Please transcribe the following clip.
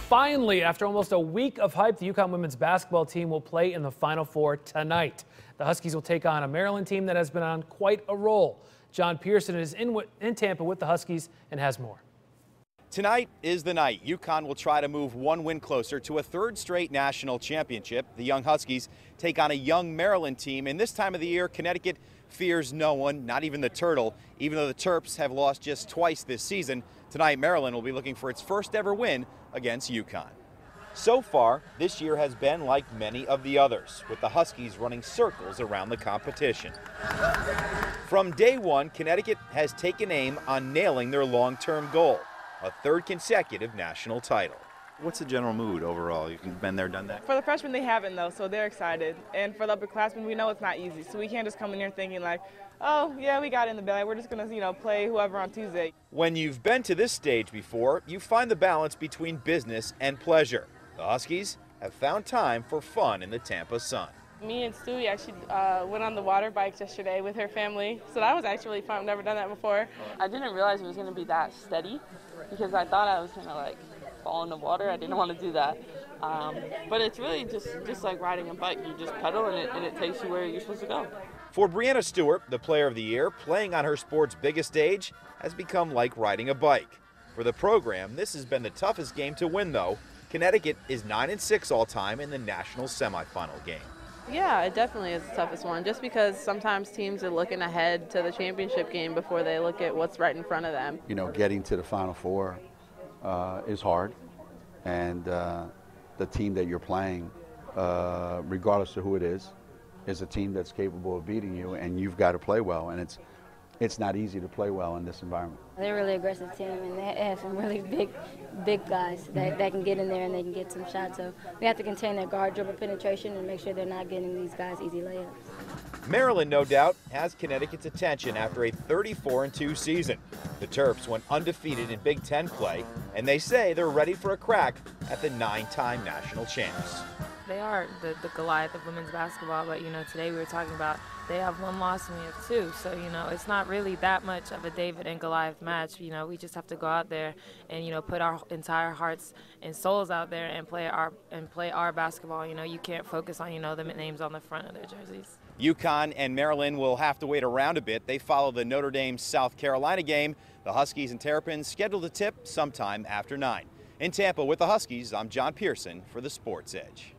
Finally, after almost a week of hype, the UConn women's basketball team will play in the Final Four tonight. The Huskies will take on a Maryland team that has been on quite a roll. John Pierson is in Tampa with the Huskies and has more. Tonight is the night. UConn will try to move one win closer to a third straight national championship. The young Huskies take on a young Maryland team, and this time of the year, Connecticut fears no one, not even the Turtle. Even though the Terps have lost just twice this season, tonight Maryland will be looking for its first ever win against UConn. So far, this year has been like many of the others, with the Huskies running circles around the competition. From day one, Connecticut has taken aim on nailing their long-term goal, a third consecutive national title. What's the general mood overall? You've been there, done that? For the freshmen, they haven't, though, so they're excited. And for the upperclassmen, we know it's not easy, so we can't just come in here thinking like, oh, yeah, we got it in the bag. We're just going to, play whoever on Tuesday. When you've been to this stage before, you find the balance between business and pleasure. The Huskies have found time for fun in the Tampa sun. Me and Stewie actually went on the water bikes yesterday with her family, so that was actually really fun. I've never done that before. I didn't realize it was going to be that steady because I thought I was going to fall in the water. I didn't want to do that. But it's really just like riding a bike. You just pedal and it takes you where you're supposed to go. For Brianna Stewart, the player of the year, playing on her sport's biggest stage has become like riding a bike. For the program, this has been the toughest game to win, though. Connecticut is 9-6 all-time in the national semifinal game. Yeah, it definitely is the toughest one, just because sometimes teams are looking ahead to the championship game before they look at what's right in front of them. Getting to the Final Four is hard, and the team that you're playing, regardless of who it is a team that's capable of beating you, and you've got to play well, and it's not easy to play well in this environment. They're a really aggressive team, and they have some really big guys that can get in there and they can get some shots. So we have to contain their guard dribble penetration and make sure they're not getting these guys easy layups. Maryland, no doubt, has Connecticut's attention after a 34-2 season. The Terps went undefeated in Big Ten play, and they say they're ready for a crack at the 9-time national champs. They are the Goliath of women's basketball, but today we were talking about they have one loss and we have two, so it's not really that much of a David and Goliath match. We just have to go out there and put our entire hearts and souls out there and play our basketball. You can't focus on the names on the front of their jerseys. UConn and Maryland will have to wait around a bit. They follow the Notre Dame-South Carolina game. The Huskies and Terrapins scheduled to tip sometime after 9. In Tampa with the Huskies, I'm John Pierson for the Sports Edge.